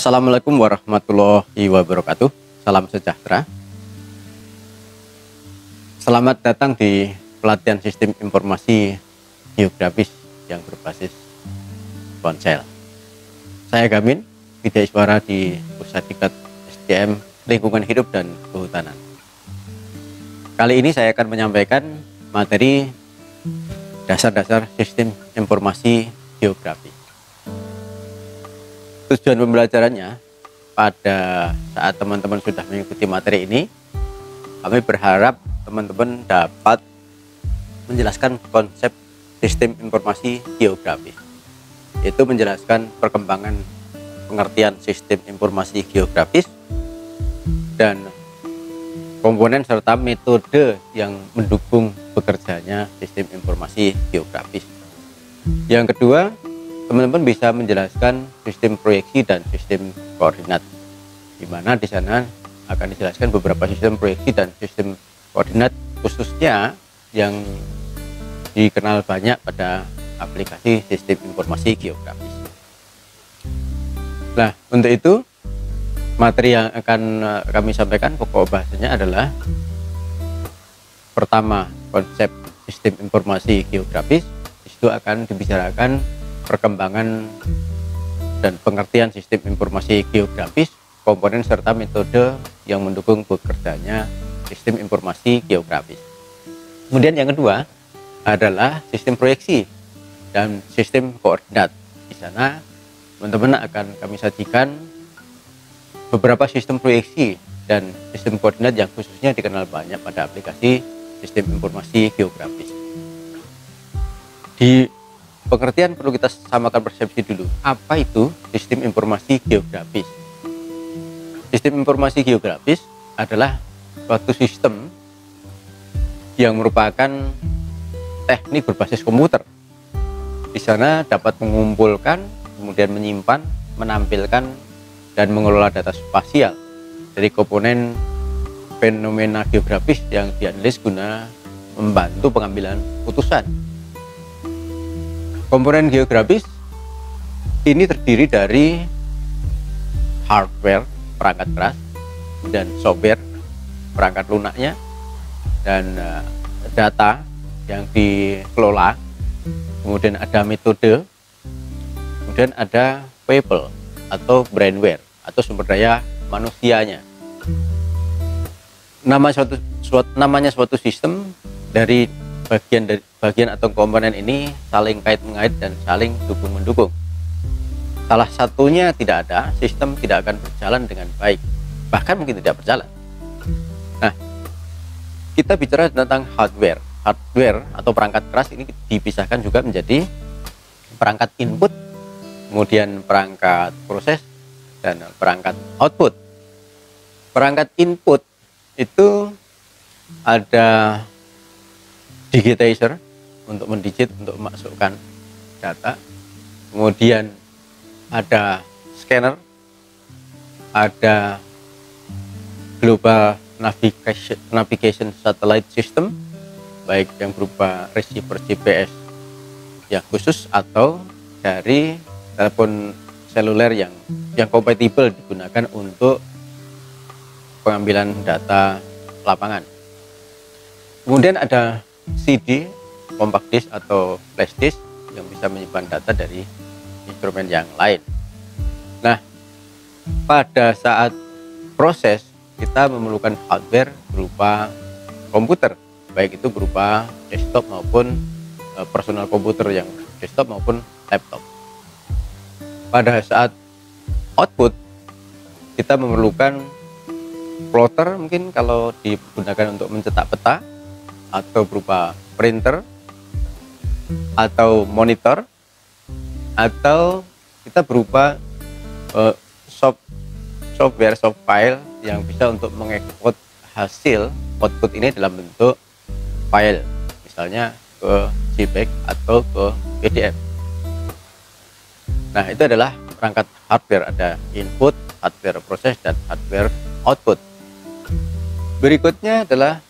Assalamualaikum warahmatullahi wabarakatuh. Salam sejahtera. Selamat datang di pelatihan sistem informasi geografis yang berbasis ponsel. Saya Gamin, Widya Iswara di Pusat Diklat SDM Lingkungan Hidup dan Kehutanan. Kali ini saya akan menyampaikan materi dasar-dasar sistem informasi geografis. Tujuan pembelajarannya, pada saat teman-teman sudah mengikuti materi ini, kami berharap teman-teman dapat menjelaskan konsep sistem informasi geografis, yaitu menjelaskan perkembangan pengertian sistem informasi geografis dan komponen serta metode yang mendukung bekerjanya sistem informasi geografis. Yang kedua, teman-teman bisa menjelaskan sistem proyeksi dan sistem koordinat, di mana di sana akan dijelaskan beberapa sistem proyeksi dan sistem koordinat, khususnya yang dikenal banyak pada aplikasi sistem informasi geografis. Nah, untuk itu materi yang akan kami sampaikan pokok bahasanya adalah: pertama, konsep sistem informasi geografis. Di situ akan dibicarakan perkembangan dan pengertian sistem informasi geografis, komponen serta metode yang mendukung bekerjanya sistem informasi geografis. Kemudian yang kedua adalah sistem proyeksi dan sistem koordinat. Di sana teman-teman akan kami sajikan beberapa sistem proyeksi dan sistem koordinat yang khususnya dikenal banyak pada aplikasi sistem informasi geografis. Di pengertian perlu kita samakan persepsi dulu. Apa itu sistem informasi geografis? Sistem informasi geografis adalah suatu sistem yang merupakan teknik berbasis komputer. Di sana dapat mengumpulkan, kemudian menyimpan, menampilkan, dan mengelola data spasial dari komponen fenomena geografis yang dianalisis guna membantu pengambilan putusan. Komponen geografis ini terdiri dari hardware, perangkat keras, dan software, perangkat lunaknya, dan data yang dikelola. Kemudian ada metode, kemudian ada people atau brainware atau sumber daya manusianya. Namanya suatu sistem dari bagian atau komponen ini saling kait-mengait dan saling dukung-mendukung. Salah satunya tidak ada, sistem tidak akan berjalan dengan baik, bahkan mungkin tidak berjalan. Nah, kita bicara tentang hardware atau perangkat keras. Ini dipisahkan juga menjadi perangkat input, kemudian perangkat proses, dan perangkat output. Perangkat input itu ada digitizer untuk mendigit, untuk memasukkan data, kemudian ada scanner, ada global navigation satellite system, baik yang berupa receiver GPS yang khusus atau dari telepon seluler yang kompatibel digunakan untuk pengambilan data lapangan. Kemudian ada CD, compact disc atau flash disk yang bisa menyimpan data dari instrumen yang lain. Nah, pada saat proses kita memerlukan hardware berupa komputer, baik itu berupa desktop maupun personal komputer yang desktop maupun laptop. Pada saat output kita memerlukan plotter, mungkin kalau digunakan untuk mencetak peta, atau berupa printer atau monitor, atau kita berupa software soft file yang bisa untuk mengekspor hasil output ini dalam bentuk file, misalnya ke JPEG atau ke PDF. Nah, itu adalah perangkat hardware, ada input, hardware proses, dan hardware output. Berikutnya adalah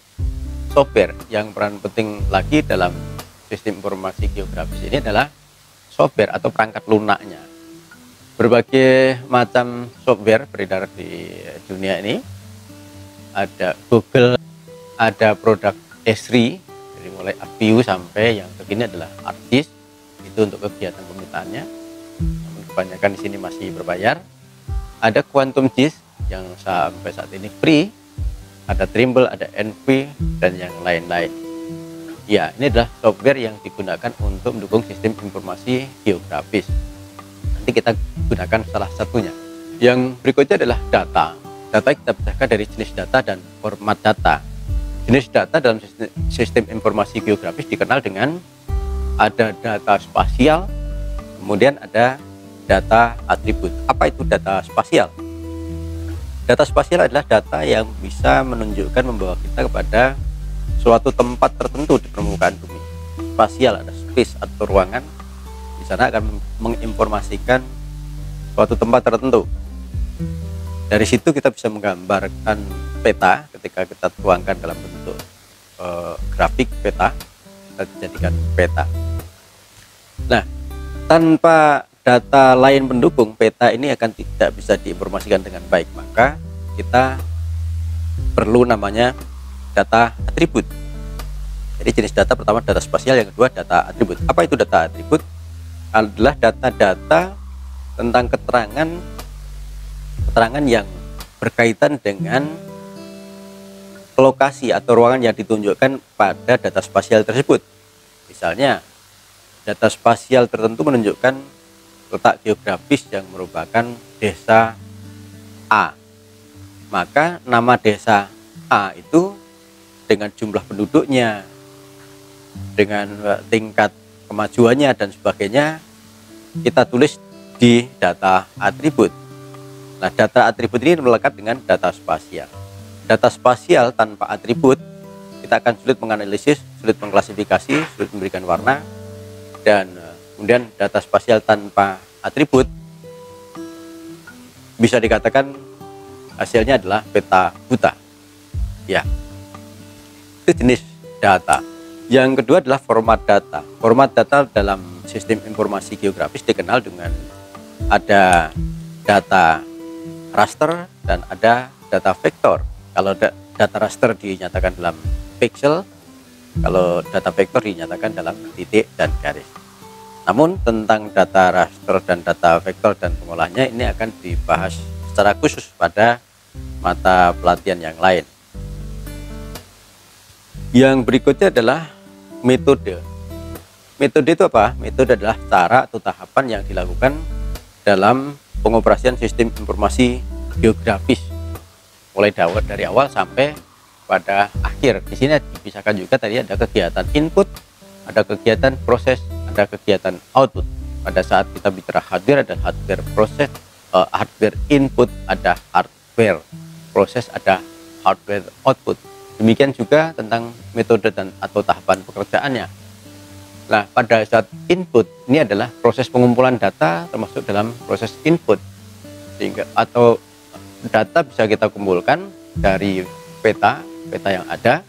software, yang peran penting lagi dalam sistem informasi geografis ini adalah software atau perangkat lunaknya. berbagai macam software beredar di dunia ini. Ada Google, ada produk Esri, dari mulai ArcView sampai yang terkini adalah ArcGIS, itu untuk kegiatan pemetaannya. Namun kebanyakan di sini masih berbayar. Ada QuantumGIS yang sampai saat ini free, ada Trimble, ada NV, dan yang lain-lain. Ya, ini adalah software yang digunakan untuk mendukung sistem informasi geografis. Nanti kita gunakan salah satunya. Yang berikutnya adalah data. Data kita pisahkan dari jenis data dan format data. Jenis data dalam sistem informasi geografis dikenal dengan ada data spasial, kemudian ada data atribut. Apa itu data spasial? Data spasial adalah data yang bisa menunjukkan, membawa kita kepada suatu tempat tertentu di permukaan bumi. Spasial ada space atau ruangan, di sana akan menginformasikan suatu tempat tertentu. Dari situ kita bisa menggambarkan peta ketika kita tuangkan dalam bentuk grafik peta, kita jadikan peta. Nah, tanpa data lain pendukung, peta ini akan tidak bisa diinformasikan dengan baik. Maka kita perlu namanya data atribut. Jadi jenis data pertama data spasial, yang kedua data atribut. Apa itu data atribut? Adalah data-data tentang keterangan yang berkaitan dengan lokasi atau ruangan yang ditunjukkan pada data spasial tersebut. Misalnya, data spasial tertentu menunjukkan letak geografis yang merupakan desa A. Maka nama desa A itu dengan jumlah penduduknya, dengan tingkat kemajuannya dan sebagainya, kita tulis di data atribut. Nah, data atribut ini melekat dengan data spasial. Data spasial tanpa atribut, kita akan sulit menganalisis, sulit mengklasifikasi, sulit memberikan warna. Dan kemudian data spasial tanpa atribut bisa dikatakan hasilnya adalah peta buta. Ya, itu jenis data. Yang kedua adalah format data. Format data dalam sistem informasi geografis dikenal dengan ada data raster dan ada data vektor. Kalau data raster dinyatakan dalam pixel, kalau data vektor dinyatakan dalam titik dan garis. Namun tentang data raster dan data vektor dan pengolahannya ini akan dibahas secara khusus pada mata pelatihan yang lain. Yang berikutnya adalah metode. Metode itu apa? Metode adalah cara atau tahapan yang dilakukan dalam pengoperasian sistem informasi geografis, mulai dari awal sampai pada akhir. Di sini dipisahkan juga tadi ada kegiatan input, ada kegiatan proses, ada kegiatan output. Pada saat kita bicara hardware, ada hardware proses, hardware input, ada hardware proses, ada hardware output. Demikian juga tentang metode dan atau tahapan pekerjaannya. Nah, pada saat input ini adalah proses pengumpulan data termasuk dalam proses input, sehingga atau data bisa kita kumpulkan dari peta yang ada,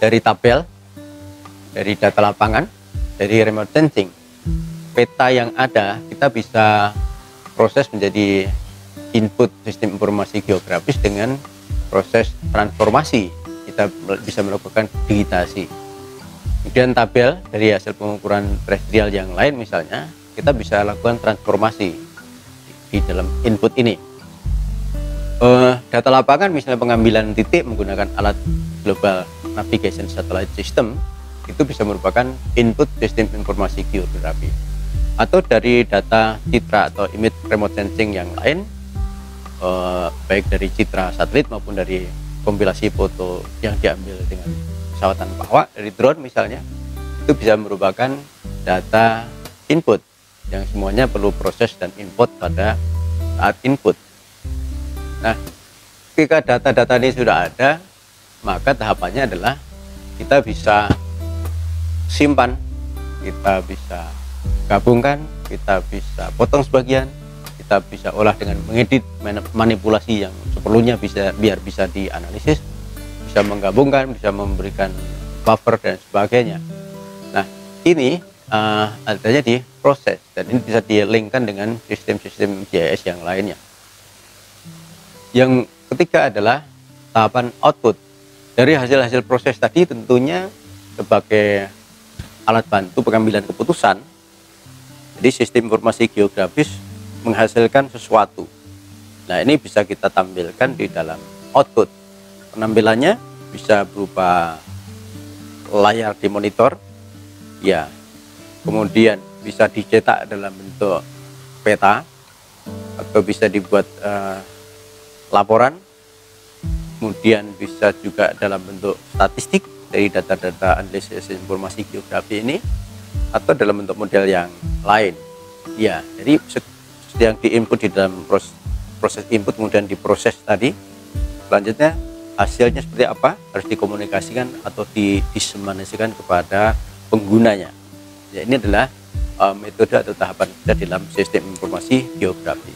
dari tabel, dari data lapangan, dari remote sensing. Peta yang ada kita bisa proses menjadi input sistem informasi geografis dengan proses transformasi. Kita bisa melakukan digitasi. Kemudian tabel dari hasil pengukuran terestrial yang lain misalnya, kita bisa lakukan transformasi di dalam input ini. Data lapangan misalnya pengambilan titik menggunakan alat Global Navigation Satellite System, itu bisa merupakan input sistem informasi geografi. Atau dari data citra atau image remote sensing yang lain, baik dari citra satelit maupun dari kompilasi foto yang diambil dengan pesawat tanpa awak, dari drone misalnya, itu bisa merupakan data input yang semuanya perlu proses dan input pada saat input. Nah, ketika data-data ini sudah ada, maka tahapannya adalah kita bisa simpan, kita bisa gabungkan, kita bisa potong sebagian, kita bisa olah dengan mengedit, manipulasi yang seperlunya biar bisa dianalisis, bisa menggabungkan, bisa memberikan buffer dan sebagainya. Nah, ini adanya di proses, dan ini bisa di-linkkan dengan sistem-sistem GIS yang lainnya. Yang ketiga adalah tahapan output. Dari hasil-hasil proses tadi tentunya sebagai alat bantu pengambilan keputusan, jadi sistem informasi geografis menghasilkan sesuatu. Nah, ini bisa kita tampilkan di dalam output. Penampilannya bisa berupa layar di monitor, ya, kemudian bisa dicetak dalam bentuk peta, atau bisa dibuat laporan, kemudian bisa juga dalam bentuk statistik dari data-data analisis informasi geografi ini, atau dalam bentuk model yang lain. Ya, jadi yang diinput di dalam proses input kemudian diproses tadi, selanjutnya hasilnya seperti apa harus dikomunikasikan atau disemanasikan kepada penggunanya. Ya, ini adalah metode atau tahapan kita dalam sistem informasi geografi.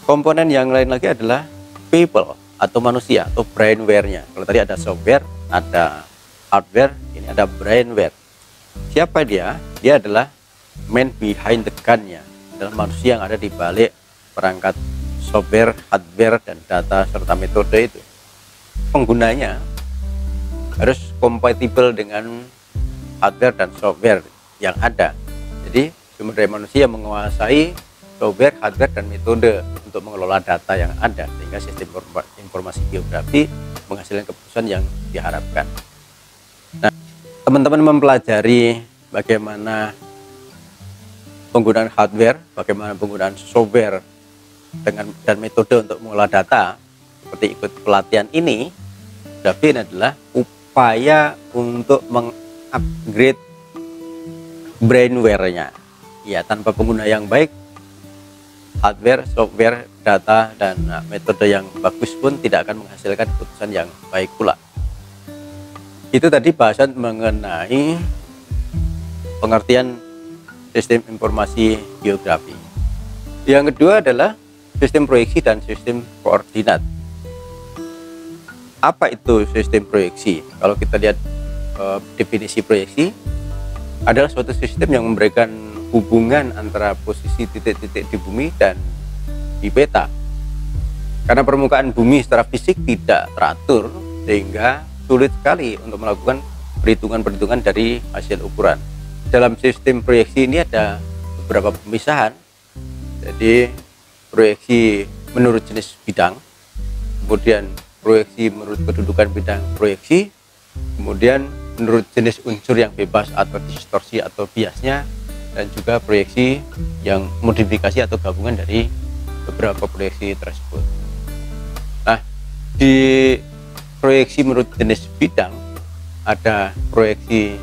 Komponen yang lain lagi adalah people atau manusia atau brainware-nya. Kalau tadi ada software, ada hardware, ini ada brainware. Siapa dia? Dia adalah man behind the gun-nya, adalah manusia yang ada di balik perangkat software, hardware, dan data serta metode itu. Penggunanya harus kompatibel dengan hardware dan software yang ada. Jadi sumber daya manusia yang menguasai software, hardware, dan metode untuk mengelola data yang ada, sehingga sistem informasi geografi menghasilkan keputusan yang diharapkan. Nah, teman-teman mempelajari bagaimana penggunaan hardware, bagaimana penggunaan software dan metode untuk mengelola data, seperti ikut pelatihan ini. Tapi ini adalah upaya untuk mengupgrade brainware-nya. Ya, tanpa pengguna yang baik, hardware, software, data, dan metode yang bagus pun tidak akan menghasilkan keputusan yang baik pula. Itu tadi bahasan mengenai pengertian sistem informasi geografi. Yang kedua adalah sistem proyeksi dan sistem koordinat. Apa itu sistem proyeksi? Kalau kita lihat definisi proyeksi, adalah suatu sistem yang memberikan hubungan antara posisi titik-titik di bumi dan di peta. Karena permukaan bumi secara fisik tidak teratur, sehingga sulit sekali untuk melakukan perhitungan-perhitungan dari hasil ukuran. Dalam sistem proyeksi ini ada beberapa pemisahan. Jadi proyeksi menurut jenis bidang, kemudian proyeksi menurut kedudukan bidang proyeksi, kemudian menurut jenis unsur yang bebas atau distorsi atau biasnya, dan juga proyeksi yang modifikasi atau gabungan dari beberapa proyeksi tersebut. Nah, di proyeksi menurut jenis bidang ada proyeksi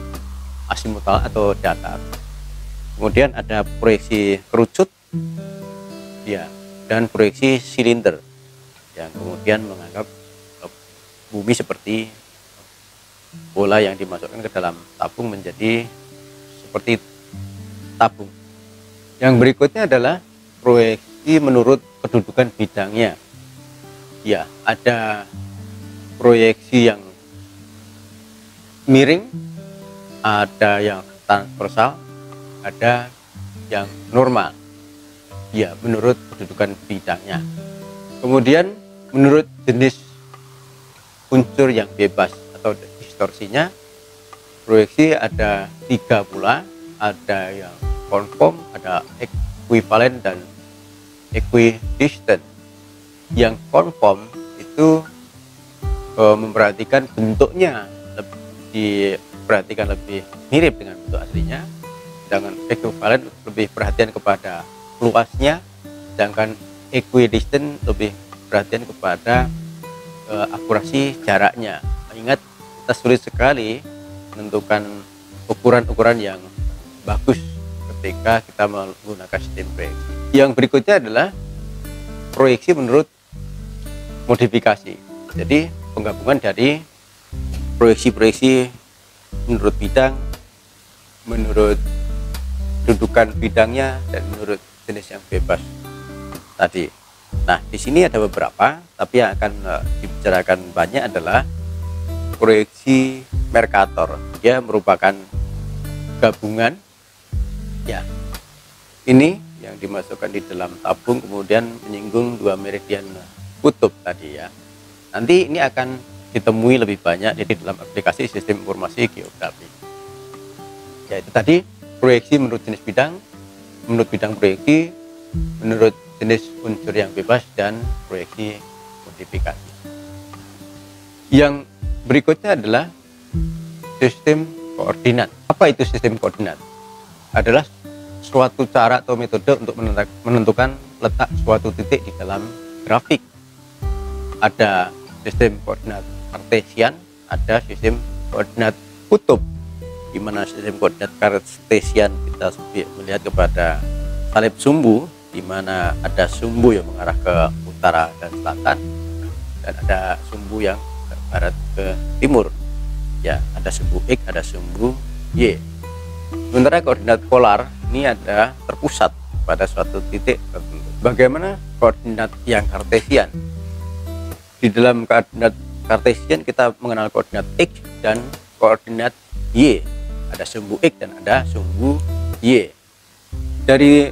asimutal atau datar, kemudian ada proyeksi kerucut, ya, dan proyeksi silinder yang kemudian menganggap bumi seperti bola yang dimasukkan ke dalam tabung menjadi seperti tabung. Yang berikutnya adalah proyeksi menurut kedudukan bidangnya. Ya, ada proyeksi yang miring, ada yang transversal, ada yang normal. Ya, menurut kedudukan bidangnya. Kemudian menurut jenis unsur yang bebas atau distorsinya, proyeksi ada 3 pula, ada yang konform, ada equivalent, dan equidistant. Yang konform itu memperhatikan bentuknya, diperhatikan lebih mirip dengan bentuk aslinya, sedangkan equivalent lebih perhatian kepada luasnya, sedangkan equidistant lebih perhatian kepada akurasi jaraknya. Mengingat kita sulit sekali menentukan ukuran-ukuran yang bagus ketika kita menggunakan sistem proyeksi. Yang berikutnya adalah proyeksi menurut modifikasi. Jadi penggabungan dari proyeksi-proyeksi menurut bidang, menurut kedudukan bidangnya, dan menurut jenis yang bebas tadi. Nah, di sini ada beberapa, tapi yang akan dibicarakan banyak adalah proyeksi Mercator. Dia merupakan gabungan Ya, ini yang dimasukkan di dalam tabung kemudian menyinggung 2 meridian kutub tadi ya. Nanti ini akan ditemui lebih banyak di dalam aplikasi sistem informasi geografi. Yaitu tadi proyeksi menurut jenis bidang, menurut bidang proyeksi, menurut jenis unsur yang bebas, dan proyeksi modifikasi. Yang berikutnya adalah sistem koordinat. Apa itu sistem koordinat? Adalah suatu cara atau metode untuk menentukan letak suatu titik di dalam grafik. Ada sistem koordinat kartesian, ada sistem koordinat kutub. Di mana sistem koordinat kartesian kita melihat kepada salib sumbu, di mana ada sumbu yang mengarah ke utara dan selatan, dan ada sumbu yang ke barat ke timur. Ya, ada sumbu X, ada sumbu Y. Sementara koordinat polar ini ada terpusat pada suatu titik tertentu. Bagaimana koordinat yang kartesian? Di dalam koordinat kartesian kita mengenal koordinat X dan koordinat Y. Ada sumbu X dan ada sumbu Y. Dari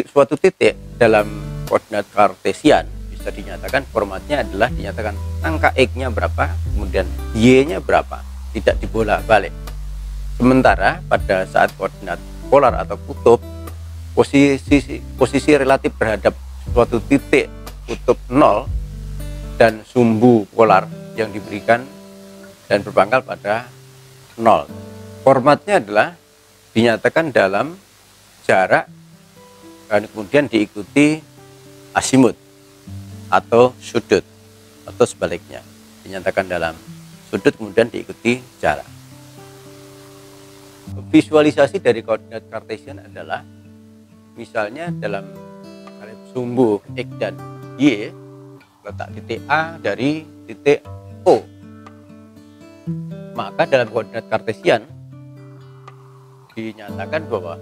suatu titik dalam koordinat kartesian bisa dinyatakan formatnya adalah dinyatakan angka X-nya berapa, kemudian Y-nya berapa, tidak dibolak-balik. Sementara pada saat koordinat polar atau kutub, posisi relatif terhadap suatu titik kutub 0 dan sumbu polar yang diberikan dan berpangkal pada 0. Formatnya adalah dinyatakan dalam jarak dan kemudian diikuti asimut atau sudut, atau sebaliknya dinyatakan dalam sudut kemudian diikuti jarak. Visualisasi dari koordinat kartesian adalah misalnya dalam sumbu X dan Y, letak titik A dari titik O. Maka dalam koordinat kartesian dinyatakan bahwa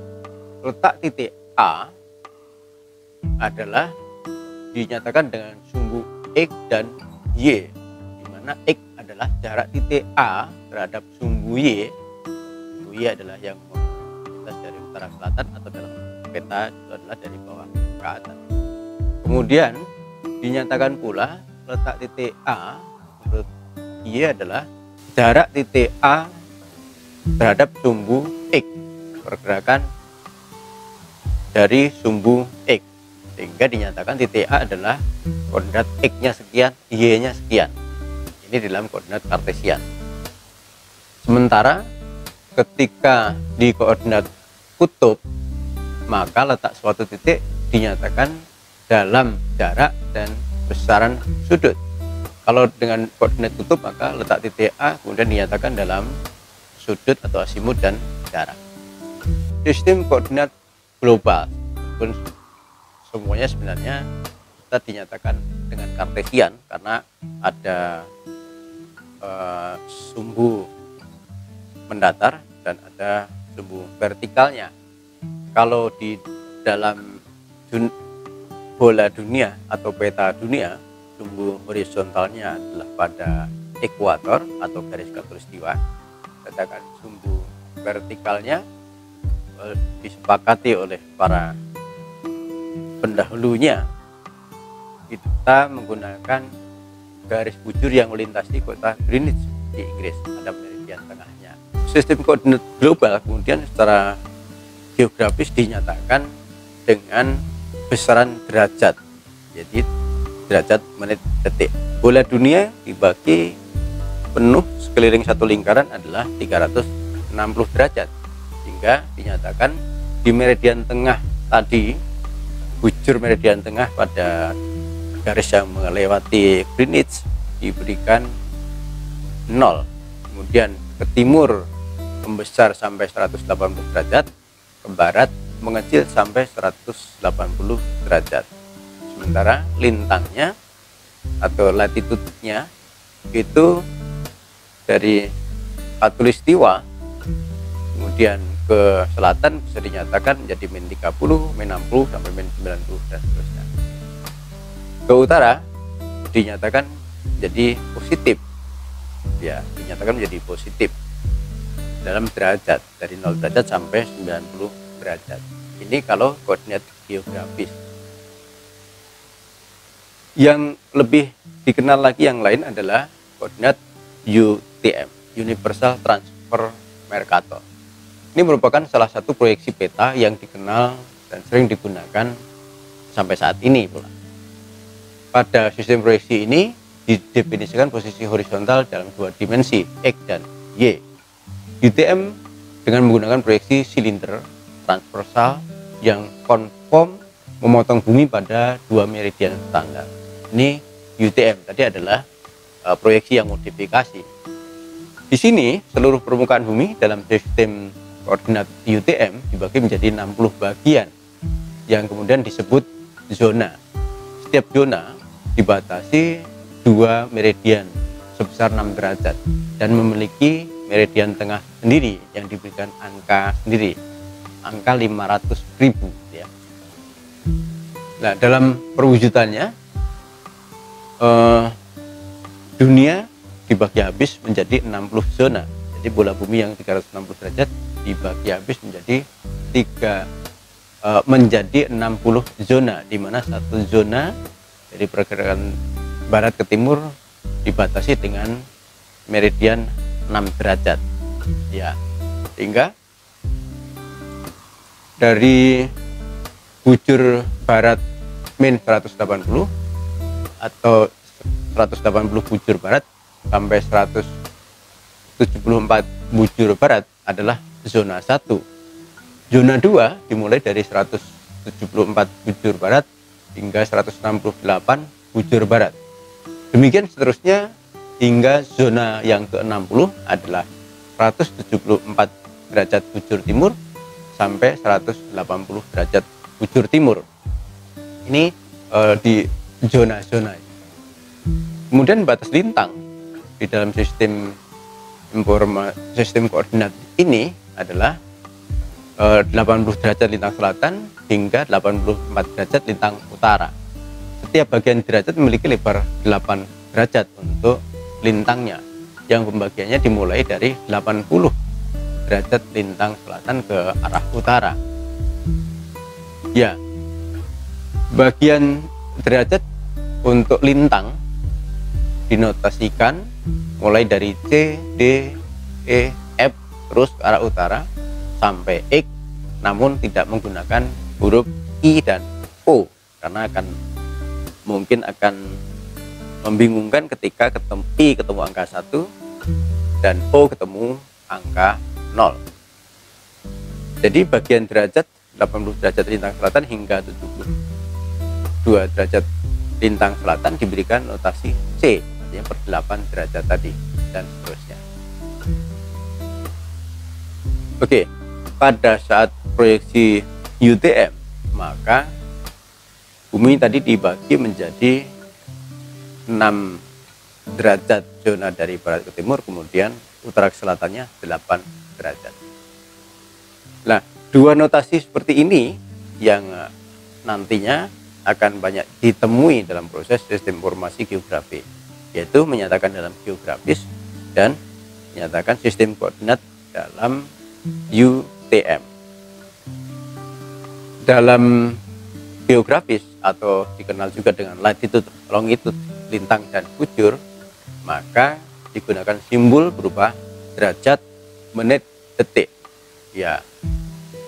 letak titik A adalah dinyatakan dengan sumbu X dan Y, di mana X adalah jarak titik A terhadap sumbu Y. Sumbu Y adalah yang melintas dari utara ke selatan, atau dalam peta itu adalah dari bawah ke atas. Kemudian dinyatakan pula letak titik A menurut Y adalah jarak titik A terhadap sumbu X, pergerakan dari sumbu X, sehingga dinyatakan titik A adalah koordinat X-nya sekian, Y-nya sekian. Ini dalam koordinat kartesian. Sementara ketika di koordinat kutub, maka letak suatu titik dinyatakan dalam jarak dan besaran sudut. Kalau dengan koordinat kutub, maka letak titik A kemudian dinyatakan dalam sudut atau asimut dan jarak. Sistem koordinat global, pun semuanya sebenarnya kita dinyatakan dengan kartesian karena ada sumbu mendatar dan ada sumbu vertikalnya. Kalau di dalam bola dunia atau peta dunia, sumbu horizontalnya adalah pada ekuator atau garis khatulistiwa, sedangkan sumbu vertikalnya disepakati oleh para pendahulunya. Kita menggunakan garis bujur yang melintasi kota Greenwich di Inggris, ada meridian tengahnya. Sistem koordinat global kemudian secara geografis dinyatakan dengan besaran derajat, jadi derajat, menit, detik. Bola dunia dibagi penuh sekeliling satu lingkaran adalah 360 derajat, sehingga dinyatakan di meridian tengah tadi, bujur meridian tengah pada garis yang melewati Greenwich diberikan 0, kemudian ke timur membesar sampai 180 derajat, ke barat mengecil sampai 180 derajat. Sementara lintangnya atau latitude-nya itu dari khatulistiwa kemudian ke selatan bisa dinyatakan menjadi min 30, min 60 sampai min 90 dan seterusnya. Ke utara dinyatakan jadi positif, ya, dinyatakan menjadi positif dalam derajat dari 0 derajat sampai 90 derajat. Ini kalau koordinat geografis. Yang lebih dikenal lagi yang lain adalah koordinat UTM, Universal Transfer Mercator. Ini merupakan salah satu proyeksi peta yang dikenal dan sering digunakan sampai saat ini pula. Pada sistem proyeksi ini didefinisikan posisi horizontal dalam dua dimensi, X dan Y. UTM dengan menggunakan proyeksi silinder transversal yang konform memotong bumi pada dua meridian standar. Ini UTM tadi adalah proyeksi yang modifikasi. Di sini seluruh permukaan bumi dalam sistem koordinat UTM dibagi menjadi 60 bagian yang kemudian disebut zona. Setiap zona dibatasi dua meridian sebesar 6 derajat dan memiliki meridian tengah sendiri yang diberikan angka sendiri, angka 500.000 ya. Nah, dalam perwujudannya dunia dibagi habis menjadi 60 zona. Jadi bola bumi yang 360 derajat dibagi habis menjadi 60 zona, di mana satu zona dari pergerakan barat ke timur dibatasi dengan meridian 6 derajat. Ya. Sehingga dari bujur barat min 180 atau 180 bujur barat sampai 174 bujur barat adalah zona 1. Zona 2 dimulai dari 174 bujur barat hingga 168 bujur barat. Demikian seterusnya hingga zona yang ke-60 adalah 174 derajat bujur timur sampai 180 derajat bujur timur. Ini di zona-zona. Kemudian batas lintang di dalam sistem koordinat ini adalah 80 derajat lintang selatan hingga 84 derajat lintang utara. Setiap bagian derajat memiliki lebar 8 derajat untuk lintangnya, yang pembagiannya dimulai dari 80 derajat lintang selatan ke arah utara. Ya, bagian derajat untuk lintang dinotasikan mulai dari C, D, E, F terus ke arah utara sampai X, namun tidak menggunakan huruf I dan O karena mungkin akan membingungkan ketika I ketemu angka 1 dan O ketemu angka 0. Jadi bagian derajat 80 derajat lintang selatan hingga 72 derajat lintang selatan diberikan notasi C, artinya per 8 derajat tadi, dan seterusnya. Oke, pada saat proyeksi UTM, maka bumi tadi dibagi menjadi 6 derajat zona dari barat ke timur, kemudian utara ke selatannya 8 derajat. Nah, dua notasi seperti ini yang nantinya akan banyak ditemui dalam proses sistem informasi geografi, yaitu menyatakan dalam geografis dan menyatakan sistem koordinat dalam UTM. Dalam geografis atau dikenal juga dengan latitude, longitude, lintang dan bujur, maka digunakan simbol berupa derajat, menit, detik. Ya,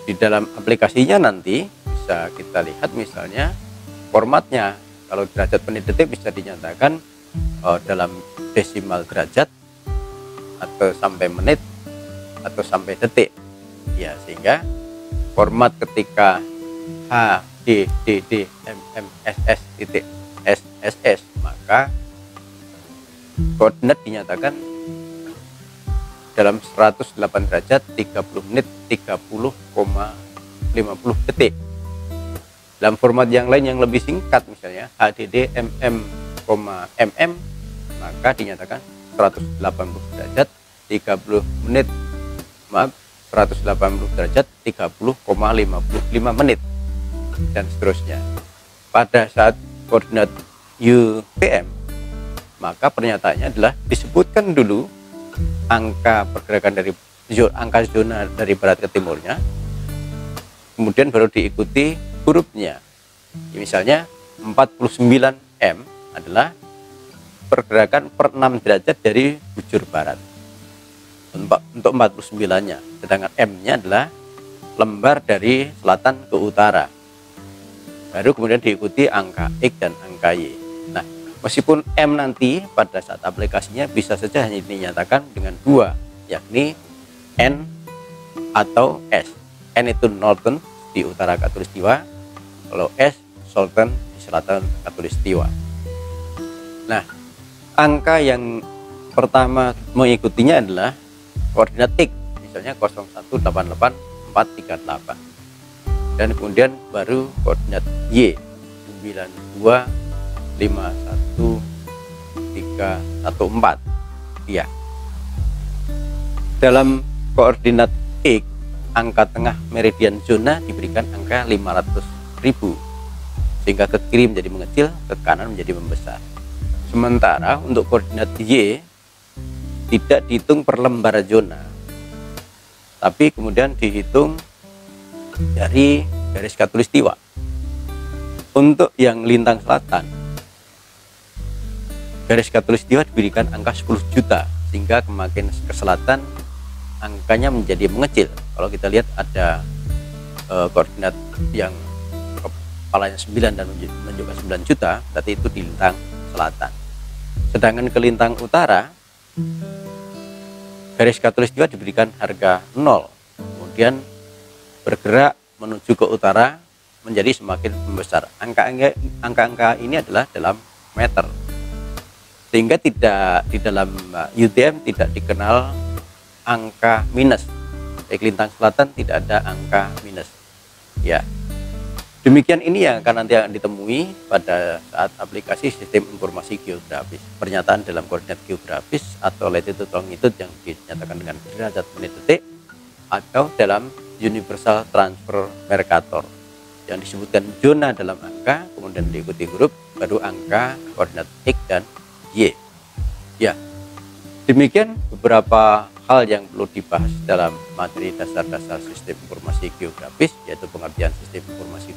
di dalam aplikasinya nanti bisa kita lihat misalnya formatnya. Kalau derajat, menit, detik bisa dinyatakan dalam desimal derajat atau sampai menit atau sampai detik. Ya, sehingga format ketika H, D, D, D, M, M, S, S, titik, S, S, S, maka koordinat dinyatakan dalam 108 derajat 30 menit 30,50 detik. Dalam format yang lain yang lebih singkat misalnya HDD MM, MM, maka dinyatakan 180 derajat 30 menit, maaf, 180 derajat 30,55 menit, dan seterusnya. Pada saat koordinat UTM, maka pernyataannya adalah disebutkan dulu angka pergerakan dari angka zona dari barat ke timurnya, kemudian baru diikuti hurufnya. Misalnya 49 M adalah pergerakan per 6 derajat dari bujur barat untuk 49-nya, sedangkan M-nya adalah lembar dari selatan ke utara. Baru kemudian diikuti angka X dan angka Y. Nah, meskipun M nanti pada saat aplikasinya bisa saja hanya dinyatakan dengan dua, yakni N atau S. N itu Northern di utara Khatulistiwa, kalau S Southern di selatan Khatulistiwa. Nah, angka yang pertama mengikutinya adalah koordinat X, misalnya 0188438, dan kemudian baru koordinat Y 9251314. Ya, dalam koordinat X, angka tengah meridian zona diberikan angka 500.000, sehingga ke kiri menjadi mengecil, ke kanan menjadi membesar. Sementara untuk koordinat Y tidak dihitung per lembar zona, tapi kemudian dihitung dari garis Khatulistiwa. Untuk yang lintang selatan, garis Khatulistiwa diberikan angka 10 juta, sehingga kemakin ke selatan angkanya menjadi mengecil. Kalau kita lihat ada koordinat yang kepalanya 9 dan menunjukkan 9 juta, berarti itu di lintang selatan. Sedangkan ke lintang utara, garis Khatulistiwa diberikan harga 0, kemudian bergerak menuju ke utara menjadi semakin membesar. Angka-angka ini adalah dalam meter, sehingga tidak di dalam UTM tidak dikenal angka minus. Baik lintang selatan tidak ada angka minus. Ya, demikian ini yang akan nanti ditemui pada saat aplikasi sistem informasi geografis. Pernyataan dalam koordinat geografis atau latitude longitude yang dinyatakan dengan derajat menit detik, atau dalam universal transfer Mercator yang disebutkan zona dalam angka, kemudian diikuti huruf, baru angka koordinat X dan Y. Ya, demikian beberapa hal yang perlu dibahas dalam materi dasar-dasar sistem informasi geografis, yaitu pengertian sistem informasi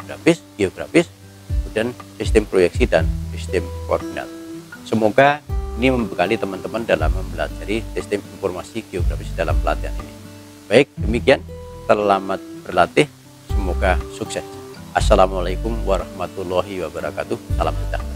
geografis, kemudian sistem proyeksi dan sistem koordinat. Semoga ini membekali teman-teman dalam mempelajari sistem informasi geografis dalam pelatihan ini. Baik, demikian. Selamat berlatih, semoga sukses. Assalamualaikum warahmatullahi wabarakatuh. Salam sejahtera.